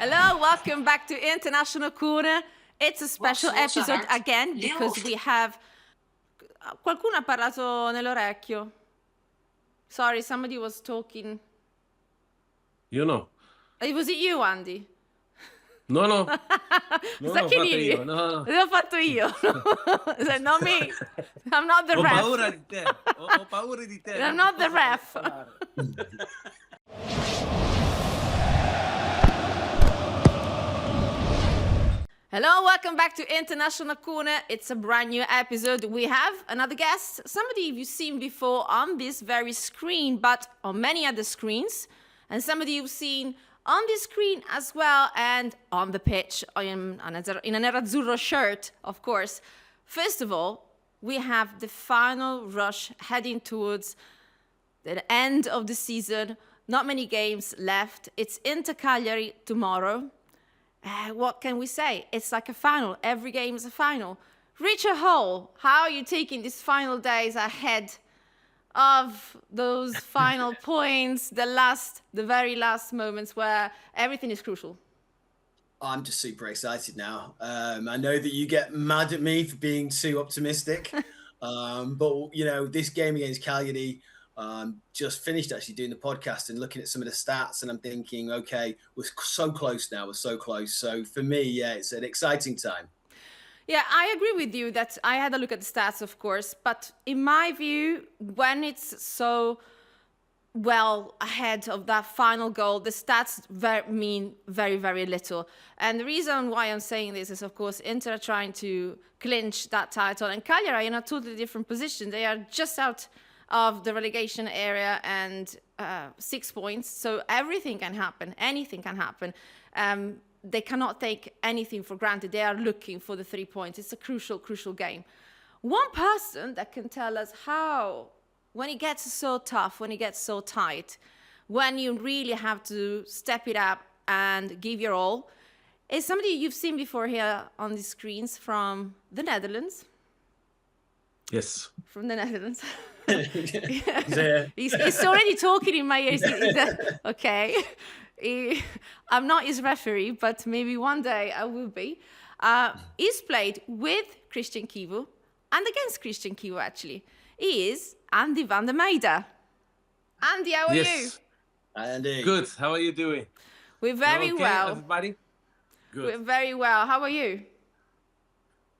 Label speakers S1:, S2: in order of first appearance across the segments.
S1: Hello, welcome back to International Corner. It's a special episode again because we have... Qualcuno ha parlato nell'orecchio. Sorry, somebody was talking.
S2: You know.
S1: Was it you, Andy?
S2: No. No,
S1: Sai che ridi?
S2: No.
S1: L'ho fatto io. Not me. I'm not the ref.
S2: Ho paura di te.
S1: I'm not the ref. Hello, welcome back to International Corner. It's a brand new episode. We have another guest, somebody you've seen before on this very screen, but on many other screens, and somebody you've seen on this screen as well, and on the pitch, in an Nerazzurro shirt, of course. First of all, we have the final rush heading towards the end of the season. Not many games left. It's Inter-Cagliari tomorrow. What can we say? It's like a final. Every game is a final. Richard Hall, how are you taking these final days ahead of those final points, the very last moments where everything is crucial?
S3: I'm just super excited now. I know that you get mad at me for being too optimistic, but you know, this game against Cagliari, just finished actually doing the podcast and looking at some of the stats, and I'm thinking, okay, we're so close now. We're so close. So for me, yeah, it's an exciting time.
S1: Yeah, I agree with you that I had a look at the stats, of course, but in my view, when it's so well ahead of that final goal, the stats mean very, very little. And the reason why I'm saying this is, of course, Inter are trying to clinch that title, and Cagliari are in a totally different position. They are just out of the relegation area and 6 points. So everything can happen. Anything can happen. They cannot take anything for granted. They are looking for the 3 points. It's a crucial, crucial game. One person that can tell us how, when it gets so tough, when it gets so tight, when you really have to step it up and give your all, is somebody you've seen before here on the screens from the Netherlands.
S2: Yes.
S1: From the Netherlands. He's already talking in my ears. Okay. I'm not his referee, but maybe one day I will be. He's played with Christian Kivu and against Christian Kivu, actually. He is Andy van der Meyde. Andy, how are you?
S3: Andy.
S2: Good. How are you doing?
S1: We're very well.
S2: Everybody? Good.
S1: We're very well. How are you?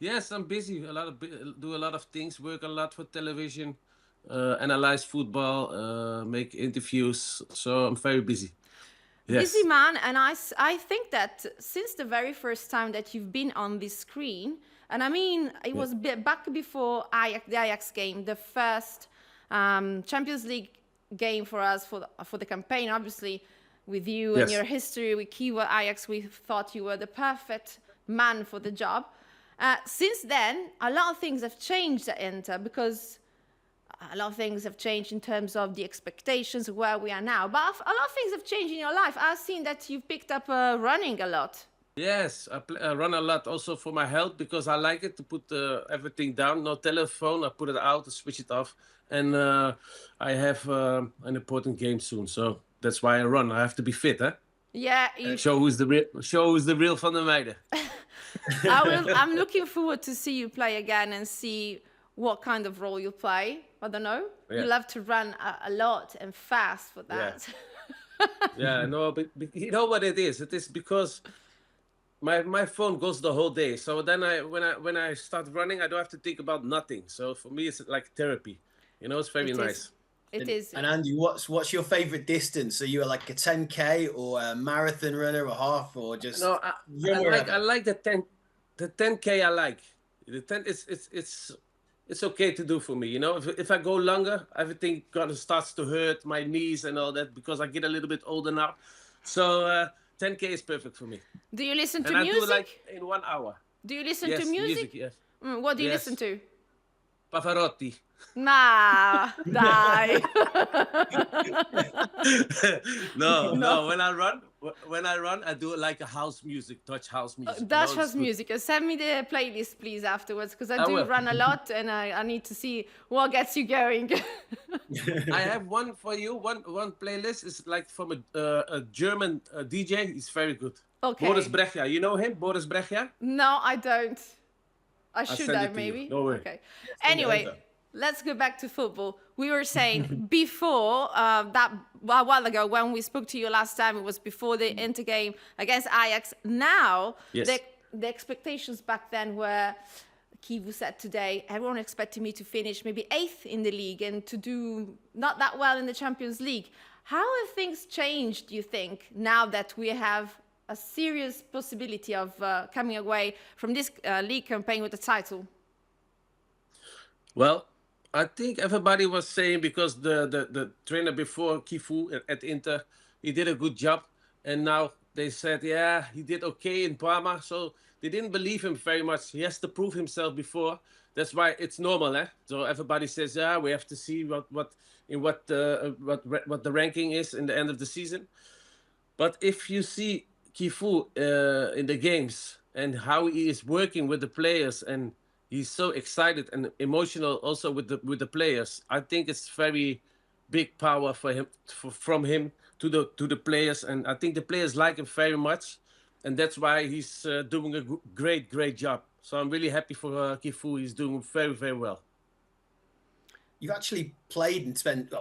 S2: Yes, I'm busy. Do a lot of things. Work a lot for television. Analyze football. Make interviews. So I'm very busy. Yes.
S1: Busy man, and I think that since the very first time that you've been on this screen, and I mean, it was back before the Ajax game, the first Champions League game for us for the campaign, obviously, with you and your history with Kivu Ajax, we thought you were the perfect man for the job. Since then, a lot of things have changed at Inter because a lot of things have changed in terms of the expectations of where we are now. But a lot of things have changed in your life. I've seen that you've picked up running a lot.
S2: Yes, I run a lot also for my health because I like it to put everything down. No telephone, I put it out, I switch it off. And I have an important game soon. So that's why I run. I have to be fit, huh?
S1: Yeah.
S2: Show who's the real Van der Meyde.
S1: I'm looking forward to see you play again and see what kind of role you play. I don't know.
S2: Yeah.
S1: You love to run a lot and fast for that.
S2: Yeah, no, but you know what it is? It is because my phone goes the whole day. So then when I start running, I don't have to think about nothing. So for me, it's like therapy. You know, it's very nice.
S1: It is.
S3: And Andy, what's your favorite distance? Are you like a 10K or a marathon runner or half or just?
S2: No, I like the 10K. I like the 10. It's okay to do for me. You know, if I go longer, everything kind of starts to hurt my knees and all that because I get a little bit older now. So 10K is perfect for me.
S1: Do you listen to
S2: music?
S1: music?
S2: I do like in 1 hour.
S1: Do you listen to music?
S2: Yes.
S1: What do you listen to?
S2: Pavarotti.
S1: Nah, dai.
S2: No,
S1: No.
S2: no. When I run, I do it like a house music, Dutch house music. You
S1: Dutch
S2: know, it's
S1: house
S2: good.
S1: music. Send me the playlist, please, afterwards, because I
S2: I
S1: do
S2: will.
S1: run a lot and I need to see what gets you going.
S2: I have one for you. One playlist is like from a German DJ. He's very good. Boris
S1: Okay.
S2: Brejcha. You know him, Boris Brejcha?
S1: No, I don't. I
S2: I'll
S1: should
S2: send
S1: have,
S2: it to you.
S1: maybe.
S2: Don't worry.
S1: Okay.
S3: Send it
S1: Anyway,
S3: over.
S1: let's go back to football. We were saying before that a while ago when we spoke to you last time, it was before the Inter game against Ajax. Now,
S2: Yes.
S1: the expectations back then were, Kivu said today, everyone expected me to finish maybe 8th in the league and to do not that well in the Champions League. How have things changed, do you think, now that we have a serious possibility of coming away from this league campaign with the title?
S2: Well, I think everybody was saying because the trainer before Kifu at Inter, he did a good job, and now they said, yeah, he did okay in Parma, so they didn't believe him very much. He has to prove himself before. That's why it's normal, eh? So everybody says, yeah, we have to see what the ranking is in the end of the season. But if you see Kifu in the games and how he is working with the players, and he's so excited and emotional also with the players, I think it's very big power for him from him to the players, and I think the players like him very much, and that's why he's doing a great job. So I'm really happy for Kifu. He's doing very well.
S3: You've actually played and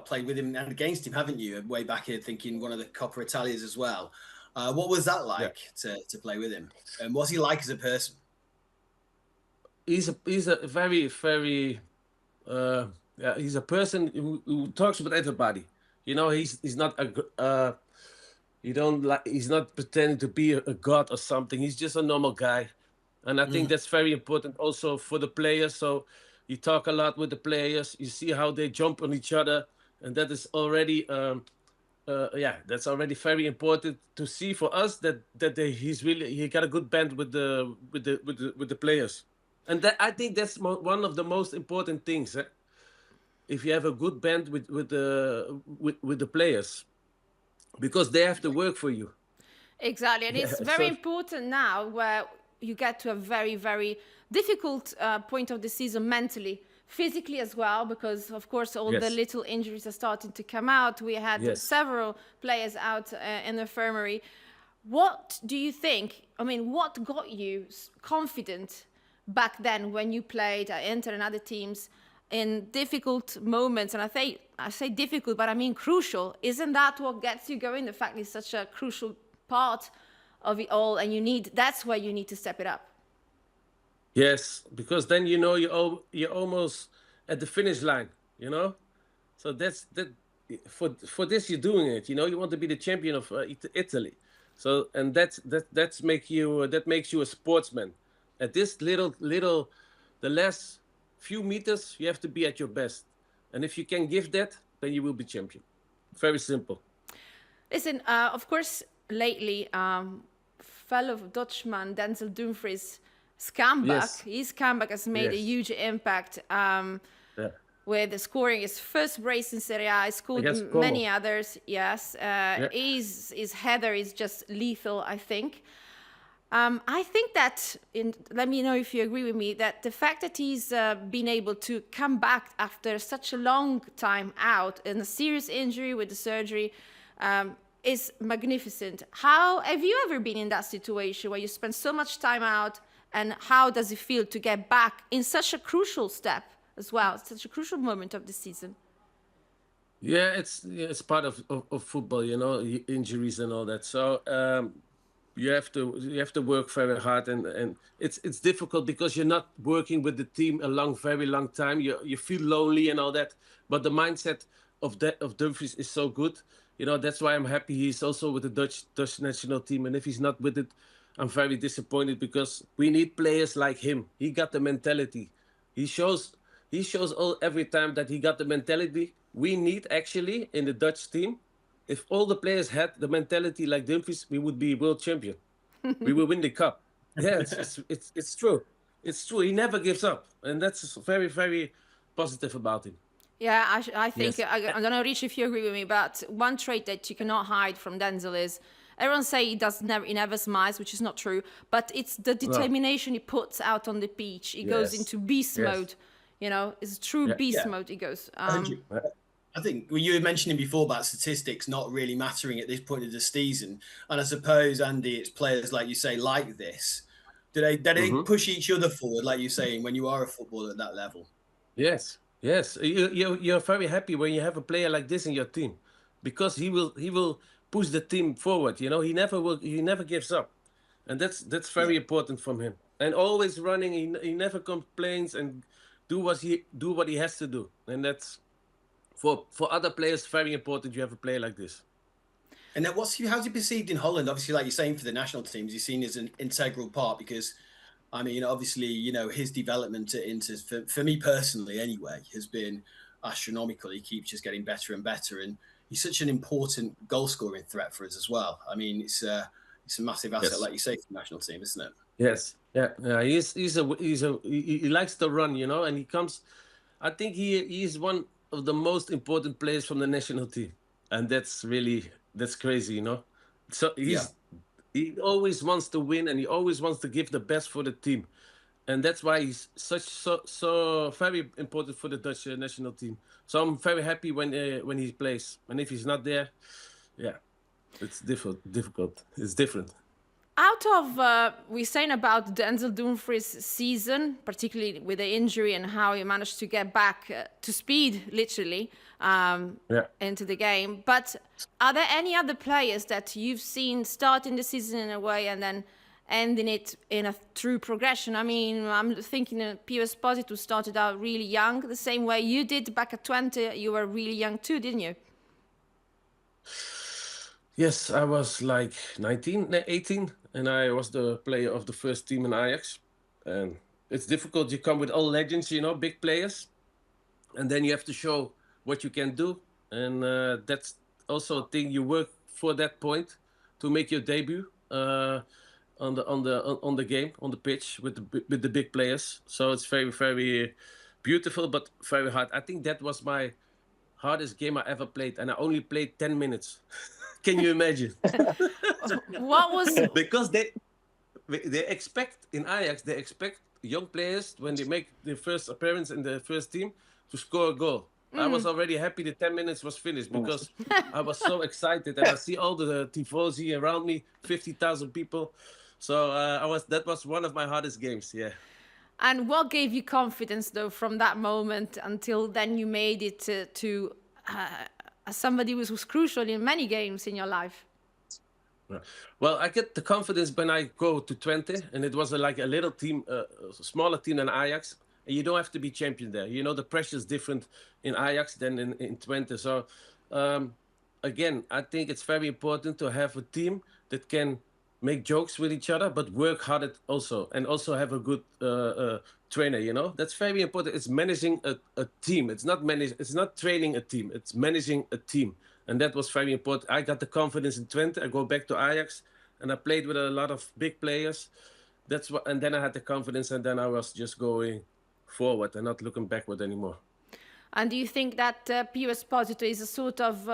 S3: played with him and against him, haven't you? Way back here, thinking one of the Coppa Italias as well. What was that like to play with him? And what's he like as a person?
S2: He's a very he's a person who talks with everybody. You know, he's not he's not pretending to be a god or something. He's just a normal guy, and I think that's very important also for the players. So you talk a lot with the players. You see how they jump on each other, and that is already that's already very important to see for us that he got a good band with the players, and that I think that's one of the most important things. Eh? If you have a good band with the players, because they have to work for you.
S1: Exactly, and it's very important now where you get to a very difficult point of the season mentally, physically as well, because of course all the little injuries are starting to come out. We had several players out in the infirmary. What do you think? I mean, what got you confident back then when you played at Inter and other teams in difficult moments? And I say difficult, but I mean crucial. Isn't that what gets you going? The fact it's such a crucial part of it all, and that's where you need to step it up.
S2: Yes, because then you know you're almost at the finish line, you know. So that's for this you're doing it. You know, you want to be the champion of Italy. So and that makes you a sportsman. At this little the last few meters you have to be at your best, and if you can give that, then you will be champion. Very simple.
S1: Listen, of course, lately, fellow Dutchman Denzel Dumfries' comeback. His comeback has made a huge impact. With scoring his first brace in Serie A, he scored many others. Yes, his header is just lethal, I think. I think that, let me know if you agree with me, that the fact that he's been able to come back after such a long time out in a serious injury with the surgery is magnificent. How have you ever been in that situation where you spend so much time out, and how does it feel to get back in such a crucial step as well, such a crucial moment of the season?
S2: Yeah, it's part of football, you know, injuries and all that. So you have to work very hard, and it's difficult because you're not working with the team a very long time. You feel lonely and all that, but the mindset of Dumfries is so good. You know, that's why I'm happy he's also with the Dutch national team. And if he's not with it, I'm very disappointed, because we need players like him. He got the mentality. He shows every time that he got the mentality. We need actually in the Dutch team. If all the players had the mentality like Dumfries, we would be world champion. We will win the cup. Yeah, it's true. It's true. He never gives up, and that's very positive about him.
S1: Yeah, I think,
S2: Yes.
S1: I don't know, Rich, if you agree with me, but one trait that you cannot hide from Denzel is, everyone say he never smiles, which is not true, but it's the
S2: No.
S1: determination he puts out on the pitch. He goes
S2: Yes.
S1: into beast
S2: Yes.
S1: mode, you know, it's true
S2: Yeah.
S1: beast
S3: Yeah.
S1: mode he goes.
S3: 100. I think well, you were mentioning before about statistics not really mattering at this point of the season, and I suppose, Andy, it's players like you say like this. Do they push each other forward, like you're saying, when you are a footballer at that level?
S2: Yes. Yes. You're very happy when you have a player like this in your team, because he will push the team forward. You know, he never gives up, and that's
S3: Yeah.
S2: very important from him. And always running, he never complains and do what he has to do, and that's for other players very important. You have a player like this.
S3: And then how's he perceived in Holland? Obviously, like you're saying, for the national teams, he's seen as an integral part because, I mean, obviously, his development at Inter, for me personally anyway, has been astronomical. He keeps just getting better and better, and he's such an important goal scoring threat for us as well. I mean, it's a massive asset,
S2: Yes.
S3: like you say, for the national team, isn't it?
S2: Yes. Yeah. Yeah. He likes to run, you know, and he comes. I think he's one of the most important players from the national team, and that's crazy, you know. So
S3: Yeah.
S2: he always wants to win, and he always wants to give the best for the team, and that's why he's so very important for the Dutch national team. So I'm very happy when he plays, and if he's not there, yeah, it's difficult. It's different.
S1: Out of, we're saying about Denzel Dumfries' season, particularly with the injury and how he managed to get back to speed, literally,
S2: Yeah.
S1: into the game. But are there any other players that you've seen starting the season in a way and then ending it in a true progression? I mean, I'm thinking Pio Esposito started out really young, the same way you did back at 20. You were really young too, didn't you?
S2: Yes, I was like 19, 18, and I was the player of the first team in Ajax. And it's difficult. You come with all legends, you know, big players, and then you have to show what you can do. And that's also a thing you work for that point to make your debut on the game, on the pitch with the big players. So it's very, very beautiful, but very hard. I think that was my hardest game I ever played, and I only played 10 minutes. Can you imagine?
S1: What was
S2: Because they expect in Ajax, they expect young players when they make their first appearance in the first team to score a goal. I was already happy the 10 minutes was finished because I was so excited, and I see all the tifosi around me, 50,000 people. So that was one of my hardest games. Yeah.
S1: And what gave you confidence, though, from that moment until then you made it to somebody who was crucial in many games in your life?
S2: Yeah. Well, I get the confidence when I go to 20, and it was like a little team, a smaller team than Ajax, and you don't have to be champion there. You know, the pressure is different in Ajax than in 20. So, again, I think it's very important to have a team that can make jokes with each other, but work hard at also, and also have a good trainer. You know, that's very important. It's managing a team. It's not training a team. It's managing a team, and that was very important. I got the confidence in 20. I go back to Ajax, and I played with a lot of big players. That's what, and then I had the confidence, and then I was just going forward and not looking backward anymore.
S1: And do you think that Pio Esposito is a sort of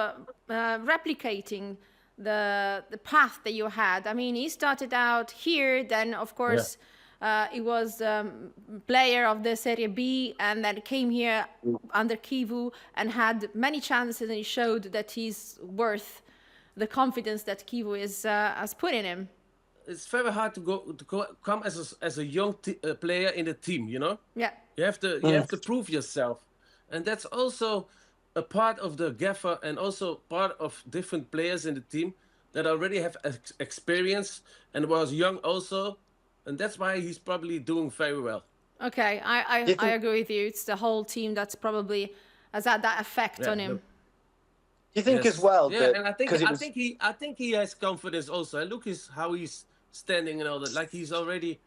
S1: replicating the path that you had? I mean, he started out here, then of course he was player of the Serie B, and then came here under Kivu and had many chances, and he showed that he's worth the confidence that Kivu has put in him.
S2: It's very hard to come as a young player in a team. You know.
S1: Yeah.
S2: You have to prove yourself, and that's also a part of the gaffer, and also part of different players in the team that already have experience and was young also, and that's why he's probably doing very well.
S1: Okay, I agree with you. It's the whole team that's probably has had that effect on him.
S4: Do you think as well?
S2: Yeah,
S4: that,
S2: and I think he has confidence also. And look how he's standing and all that. Like he's already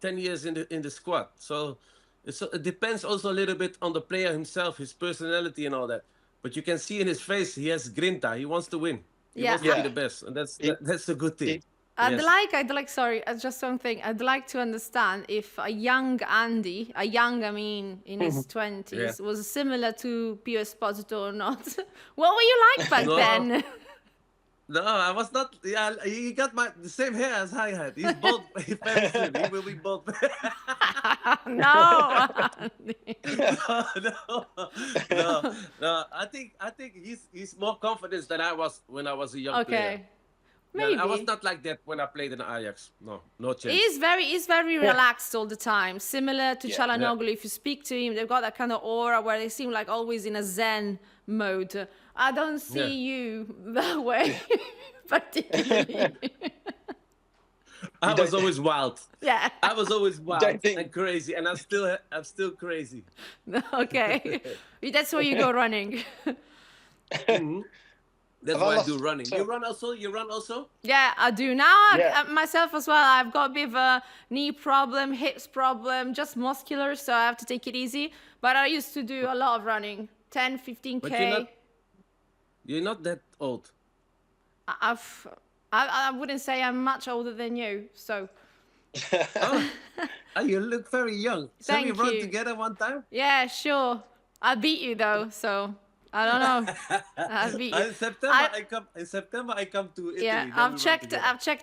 S2: 10 years in the squad. So it depends also a little bit on the player himself, his personality and all that. But you can see in his face he has grinta. He wants to win. He wants to be the best, and that's a good thing.
S1: I'd like, sorry, just one thing. I'd like to understand if a young Andy, I mean in his 20s, was similar to Pio Esposito or not. What were you like back then?
S2: No, I was not. Yeah, he got the same hair as I had. He's bald very soon. He will be bald.
S1: No.
S2: No. I think he's more confident than I was when I was a young player.
S1: Okay. Maybe.
S2: Yeah, I was not like that when I played in Ajax. No chance.
S1: He's very relaxed all the time, similar to Çalhanoğlu. If you speak to him, they've got that kind of aura where they seem like always in a zen mode. I don't see you that way, particularly.
S2: I was always wild.
S1: Yeah.
S2: I was always wild and crazy, and I'm still crazy.
S1: Okay. That's where you go running.
S2: That's why I do running. You run also?
S1: Yeah, I do. Now myself as well. I've got a bit of a knee problem, hips problem, just muscular, so I have to take it easy. But I used to do a lot of running, 10, 15K.
S2: But you're not that old.
S1: I wouldn't say I'm much older than you, so.
S2: You look very young. Shall we run
S1: you.
S2: together one time?
S1: Yeah, sure. I'll beat you though, so I don't know. I'll beat you.
S2: In September I come to Italy.
S1: Yeah, I've checked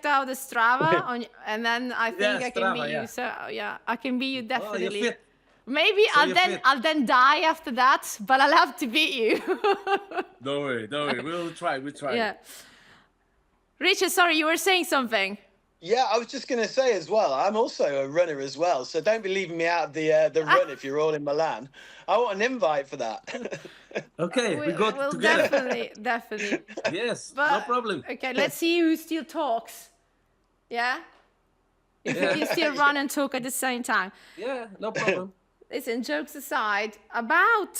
S1: out the Strava and then I think I can beat you. So yeah, I can beat you definitely.
S2: Oh, you're fit.
S1: Maybe I'll then die after that, but I'll have to beat you.
S2: Don't worry. We'll try.
S1: Yeah. Richard, sorry, you were saying something.
S4: Yeah, I was just going to say as well, I'm also a runner as well, so don't be leaving me out of the run if you're all in Milan. I want an invite for that.
S2: Okay, we go
S1: we'll
S2: together.
S1: Definitely.
S2: Yes,
S1: But,
S2: no problem.
S1: Okay, let's see who still talks. Yeah? If you still run and talk at the same time.
S2: Yeah, no problem.
S1: Listen, jokes aside, about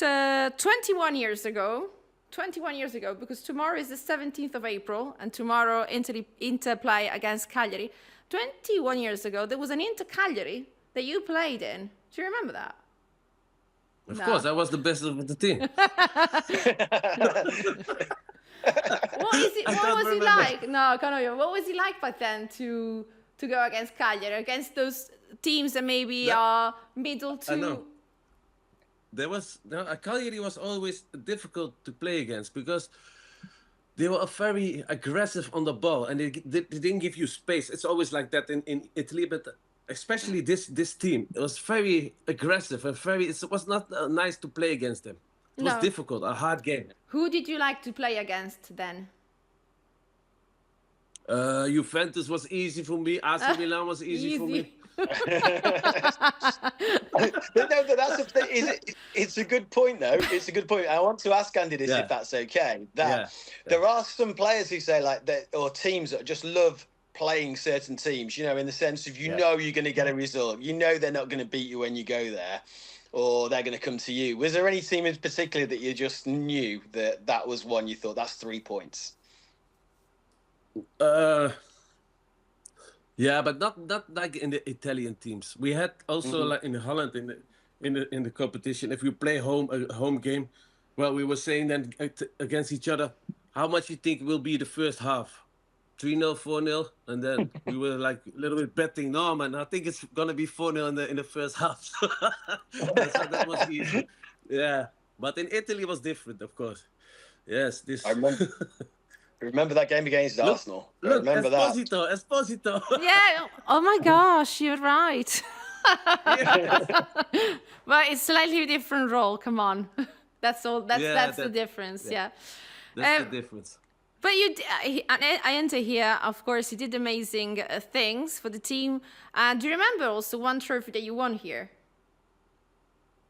S1: 21 years ago, because tomorrow is the 17th of April, and tomorrow Inter play against Cagliari. 21 years ago, there was an Inter-Cagliari that you played in. Do you remember that?
S2: Of course, I was the best of the team.
S1: What was he like? No, Canoio, what was he like back then to go against Cagliari, against those teams that maybe are middle to...
S2: I know. Cagliari was always difficult to play against because they were very aggressive on the ball and they didn't give you space. It's always like that in Italy, but especially this team. It was very aggressive and it was not nice to play against them. It was difficult, a hard game.
S1: Who did you like to play against then?
S2: Juventus was easy for me. AC Milan was easy for me.
S4: No, but that's a thing. It's a good point, though. It's a good point. I want to ask Andy this, if that's okay. There are some players who say like that, or teams that just love playing certain teams. You know, in the sense of know you're going to get a result. You know they're not going to beat you when you go there, or they're going to come to you. Was there any team in particular that you just knew that was one you thought that's 3 points?
S2: Yeah, but not like in the Italian teams. We had also like in Holland in the competition. If we play a home game, well, we were saying then against each other, how much you think will be the first half? 3-0, 4-0, and then we were like a little bit betting. No, man, I think it's gonna be 4-0 in the first half. So that was easy. Yeah, but in Italy it was different, of course. Yes, this.
S4: I remember that game against Arsenal. I remember
S2: Esposito.
S1: Yeah. Oh my gosh, you're right. But it's slightly different role. Come on, that's all. That's the difference. Yeah.
S2: That's the difference.
S1: But I enter here. Of course, you did amazing things for the team. Do you remember also one trophy that you won here?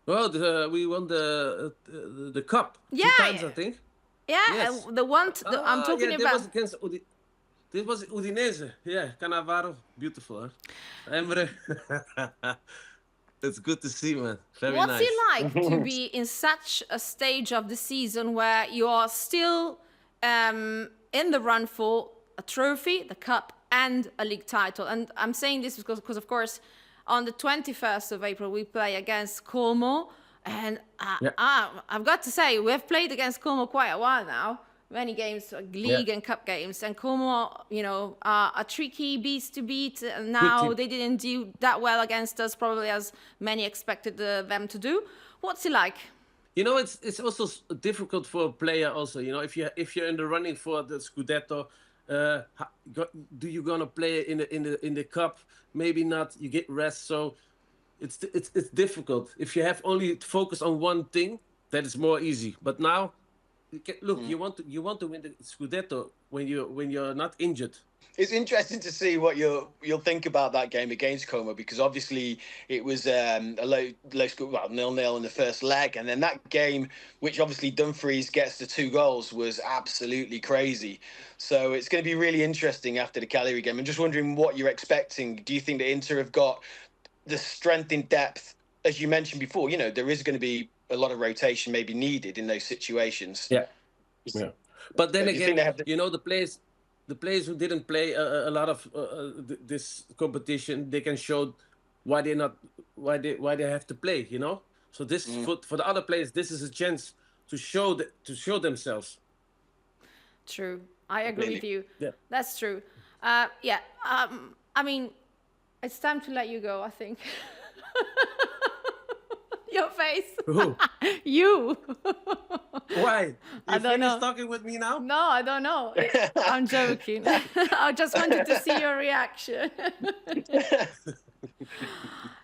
S2: Well, we won the cup 2 times, I think.
S1: Yeah, yes. The one I'm talking about.
S2: This was Udinese. Yeah, Cannavaro. Beautiful, huh? Emre. It's good to see, man. Very nice.
S1: What's it like to be in such a stage of the season where you are still in the run for a trophy, the cup, and a league title? And I'm saying this because of course, on the 21st of April, we play against Como. And I've got to say, we've played against Como quite a while now. many games, league and cup games, and Como, are tricky beats to beat. And now they didn't do that well against us, probably as many expected them to do. What's he like?
S2: It's also difficult for a player. Also, if you're in the running for the Scudetto, do you gonna play in the cup? Maybe not. You get rest, so it's difficult. If you have only focus on one thing, that is more easy. But now, you want to win the Scudetto when you're not injured.
S4: It's interesting to see what you'll think about that game against Como, because obviously it was a low score, 0-0 in the first leg, and then that game, which obviously Dumfries gets the 2 goals, was absolutely crazy. So it's going to be really interesting after the Cagliari game. I'm just wondering what you're expecting. Do you think that Inter have got the strength in depth, as you mentioned before? There is going to be a lot of rotation maybe needed in those situations.
S2: Yeah. But then again, the players who didn't play a lot of this competition, they can show why they have to play. So this for the other players, this is a chance to show themselves.
S1: True, I agree with you.
S2: Yeah, that's
S1: true. I mean, it's time to let you go, I think. Your face.
S2: Who?
S1: You.
S2: Why?
S1: I don't know.
S2: Talking with me now?
S1: No, I don't know. I'm joking. I just wanted to see your reaction.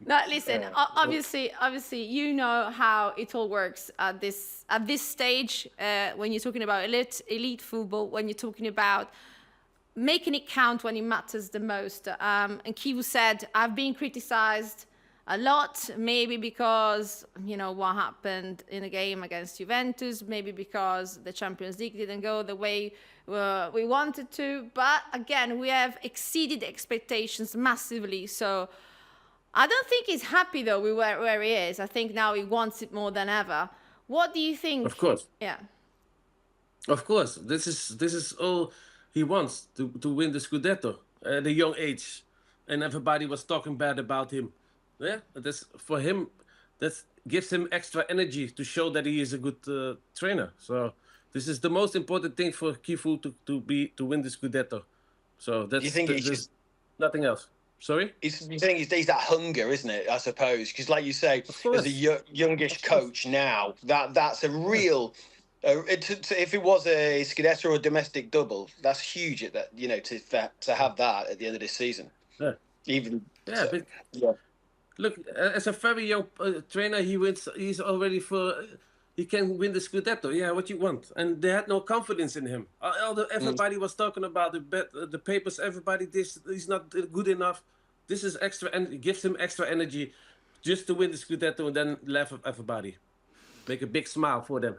S1: No, listen. Obviously, you know how it all works at this stage. When you're talking about elite football, when you're talking about making it count when it matters the most. And Kivu said, "I've been criticized a lot, maybe because, what happened in the game against Juventus, maybe because the Champions League didn't go the way we wanted to. But again, we have exceeded expectations massively. So I don't think he's happy, though, with where he is. I think now he wants it more than ever. What do you think?
S2: Of course.
S1: Yeah.
S2: Of course. This is all he wants, to win the Scudetto at a young age. And everybody was talking bad about him. Yeah, for him, that gives him extra energy to show that he is a good trainer. So this is the most important thing for Kivu to win the Scudetto. So that's there's nothing else. Sorry?
S4: You think he's that hunger, isn't it? I suppose, because like you say, as a youngish coach now, that's a real. If it was a Scudetto or a domestic double, that's huge. At that, to have that at the end of this season.
S2: Yeah. Look, as a very young trainer, he's already he can win the Scudetto. Yeah, what you want? And they had no confidence in him. Everybody was talking about the papers. Everybody, he's not good enough. This is extra, and it gives him extra energy just to win the Scudetto and then laugh at everybody. Make a big smile for them.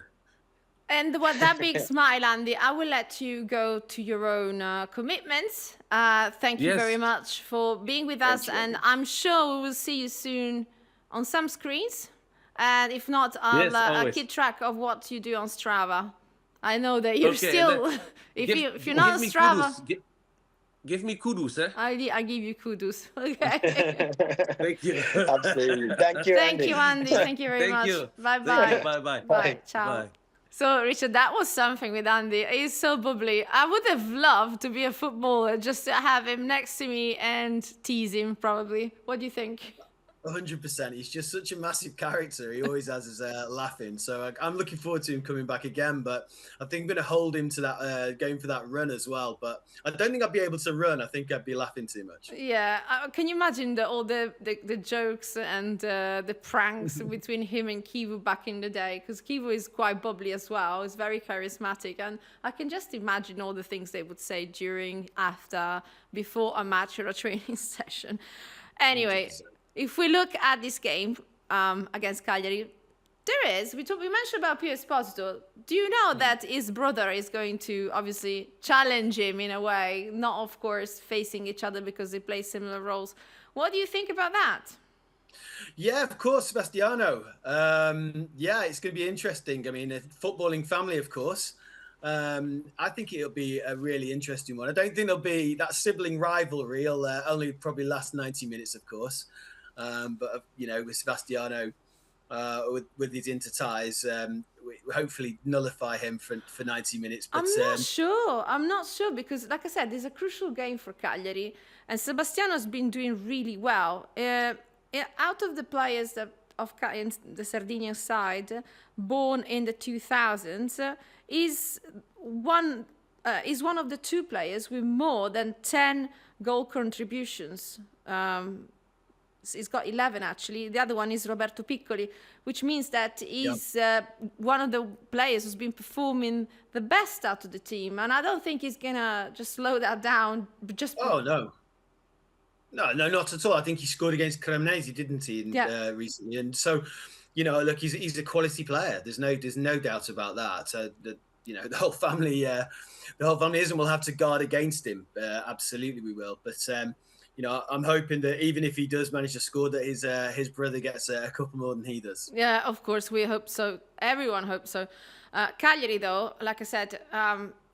S1: And with that big smile, Andy, I will let you go to your own commitments. Thank you very much for being with us. And I'm sure we will see you soon on some screens. And if not, I'll keep track of what you do on Strava. I know that you're still... if you're not on Strava...
S2: Give me kudos, eh?
S1: I give you kudos. Okay.
S2: Thank you.
S4: Absolutely. Thank you, Andy.
S1: Thank you, Andy. Thank you very much.
S2: You.
S1: Bye-bye.
S2: Bye-bye.
S1: Bye. Ciao.
S2: Bye.
S1: So, Richard, that was something with Andy. He's so bubbly. I would have loved to be a footballer, just to have him next to me and tease him, probably. What do you think?
S3: 100%. He's just such a massive character. He always has us laughing. So I'm looking forward to him coming back again. But I think I'm going to hold him to that, going for that run as well. But I don't think I'd be able to run. I think I'd be laughing too much.
S1: Yeah. Can you imagine all the jokes and the pranks between him and Kivu back in the day? Because Kivu is quite bubbly as well. He's very charismatic. And I can just imagine all the things they would say during, after, before a match or a training session. Anyway... 100%. If we look at this game against Cagliari, we mentioned about Pio Esposito. Do you know that his brother is going to obviously challenge him in a way, not of course facing each other because they play similar roles? What do you think about that?
S3: Yeah, of course, Sebastiano. Yeah, it's going to be interesting. I mean, a footballing family, of course. I think it'll be a really interesting one. I don't think there'll be that sibling rivalry. It'll only probably last 90 minutes, of course. But with Sebastiano, with his Inter ties, hopefully nullify him for 90 minutes. But
S1: I'm not sure because, like I said, it's a crucial game for Cagliari, and Sebastiano's been doing really well. Out of the players in the Sardinian side, born in the 2000s, is one of the two players with more than 10 goal contributions. He's got 11 actually. The other one is Roberto Piccoli, which means that he's one of the players who's been performing the best out of the team. And I don't think he's gonna just slow that down.
S3: No, not at all. I think he scored against Cremonese, didn't he, recently? And so, look, he's a quality player. There's no doubt about that. The whole family isn't. We'll have to guard against him. Absolutely, we will. But I'm hoping that even if he does manage to score, that his brother gets a couple more than he does.
S1: Yeah, of course, we hope so. Everyone hopes so. Cagliari, though, like I said,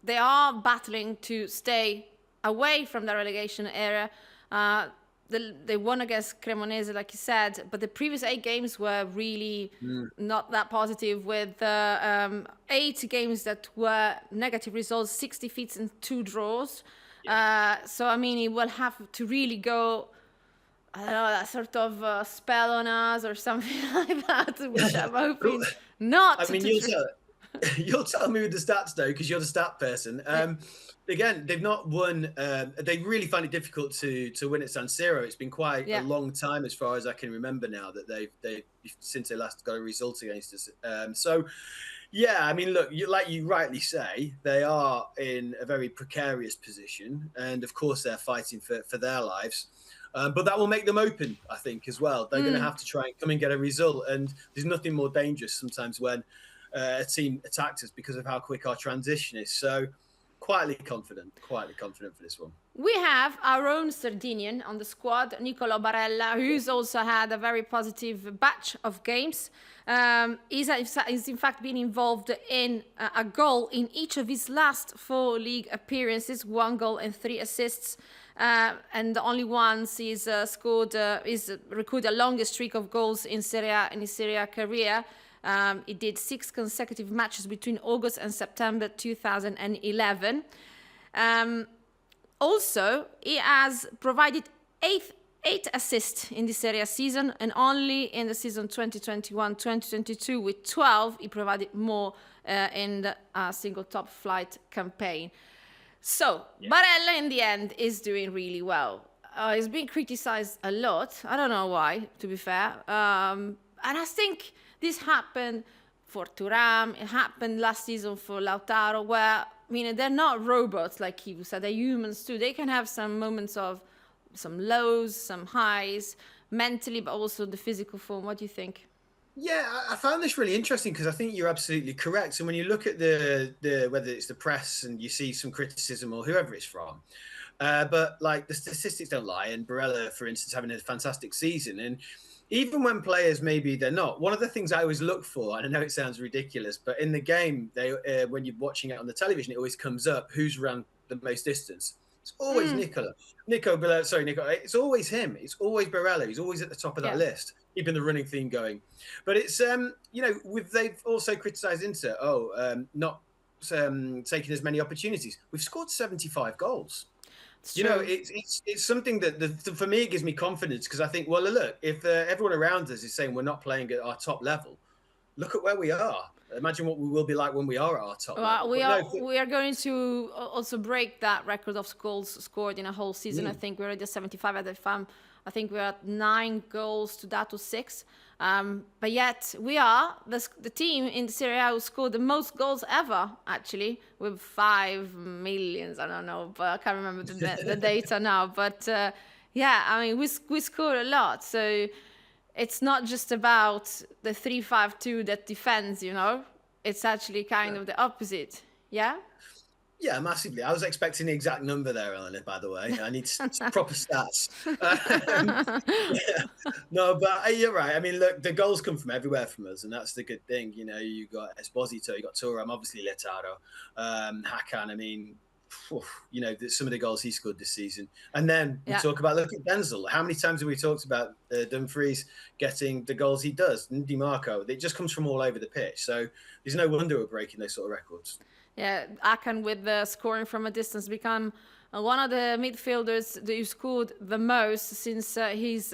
S1: they are battling to stay away from the relegation area. They won against Cremonese, like you said, but the previous 8 games were really not that positive, with 8 games that were negative results, 6 defeats and 2 draws. So, I mean, he will have to really go, I don't know, that sort of spell on us or something like that, which I'm hoping not.
S3: I mean, you'll tell me with the stats, though, because you're the stat person. Again, they've not won. They really find it difficult to win at San Siro. It's been quite a long time, as far as I can remember now, that they've since they last got a result against us. I mean, look, like you rightly say, they are in a very precarious position, and of course they're fighting for their lives. But that will make them open, I think, as well. They're going to have to try and come and get a result, and there's nothing more dangerous sometimes when a team attacks us because of how quick our transition is. So quietly confident for this one.
S1: We have our own Sardinian on the squad, Niccolò Barella, who's also had a very positive batch of games. He's in fact been involved in a goal in each of his last 4 league appearances, 1 goal and 3 assists. And only once he's recorded a longest streak of goals in his Serie A career. He did 6 consecutive matches between August and September 2011. Also, he has provided 8 assists in this Serie A season, and only in the season 2021-2022 with 12, he provided more in a single top flight campaign. So, Barella in the end is doing really well. He's been criticized a lot. I don't know why, to be fair. And I think this happened for Thuram. It happened last season for Lautaro, where, I mean, they're not robots like you said. They're humans too. They can have some moments of some lows, some highs, mentally, but also the physical form. What do you think?
S3: Yeah, I found this really interesting because I think you're absolutely correct. And when you look at the whether it's the press and you see some criticism or whoever it's from, but like the statistics don't lie. And Barella, for instance, having a fantastic season. And even when players maybe they're not, one of the things I always look for, and I know it sounds ridiculous, but in the game, when you're watching it on the television, it always comes up who's ran the most distance. It's always Nico. It's always him. It's always Barella. He's always at the top of that list, keeping the running theme going. But it's they've also criticised Inter. Not taking as many opportunities. We've scored 75 goals. It's something that for me it gives me confidence, because I think, well, look, if everyone around us is saying we're not playing at our top level, look at where we are. Imagine what we will be like when we are at our top level.
S1: We are going to also break that record of goals scored in a whole season. I think we're already at 75 at the farm. I think we're at 9 goals to that of 6. But yet we are the team in the Serie A who scored the most goals ever, actually, with 5 million. I don't know, but I can't remember the data now. But I mean, we score a lot. So it's not just about the 3-5-2 that defends, It's actually kind of the opposite. Yeah?
S3: Yeah, massively. I was expecting the exact number there, Eleanor, by the way. I need proper stats. No, but you're right. I mean, look, the goals come from everywhere from us, and that's the good thing. You got Esposito, you got Thuram, obviously Lautaro, Hakan. I mean, you know, some of the goals he scored this season. And then we
S1: Yeah.
S3: talk about, look at Denzel. How many times have we talked about Dumfries getting the goals he does? And DiMarco, it just comes from all over the pitch. So there's no wonder we're breaking those sort of records.
S1: Yeah, Akan with the scoring from a distance become one of the midfielders that you scored the most since he's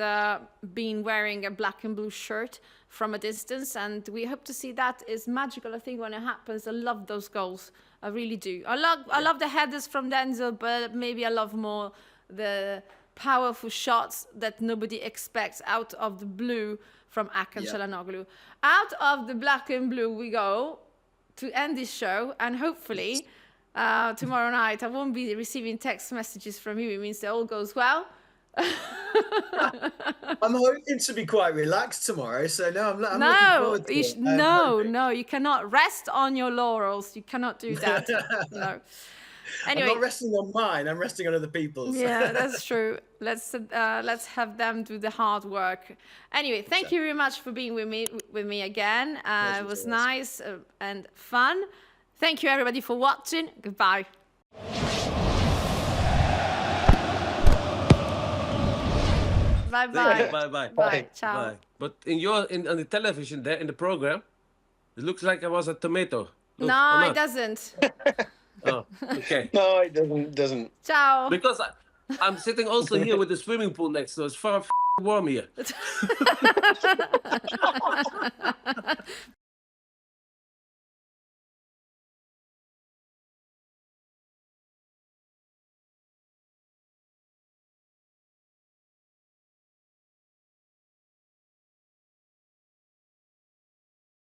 S1: been wearing a black and blue shirt from a distance, and we hope to see that. Is magical, I think, when it happens. I love those goals. I really do. I love the headers from Denzel, but maybe I love more the powerful shots that nobody expects out of the blue from Akan Çalhanoğlu. Out of the black and blue we go to end this show, and hopefully tomorrow night I won't be receiving text messages from you. It means that all goes well.
S3: I'm hoping to be quite relaxed tomorrow, so I'm looking forward to it.
S1: No, you cannot rest on your laurels. You cannot do that. No. Anyway,
S3: I'm not resting on mine. I'm resting on other people's.
S1: Yeah, that's true. Let's have them do the hard work. Anyway, thank you very much for being with me again. It was nice and fun. Thank you everybody for watching. Goodbye. Bye-bye.
S2: Bye.
S1: Bye. Ciao.
S2: Bye. But on the television there in the program, it looks like I was a tomato. Look,
S1: No,
S2: or
S1: it
S2: not?
S1: doesn't.
S2: Oh, okay.
S4: No, it doesn't.
S1: Ciao.
S2: Because I'm sitting also here with the swimming pool next, so it's far warm here.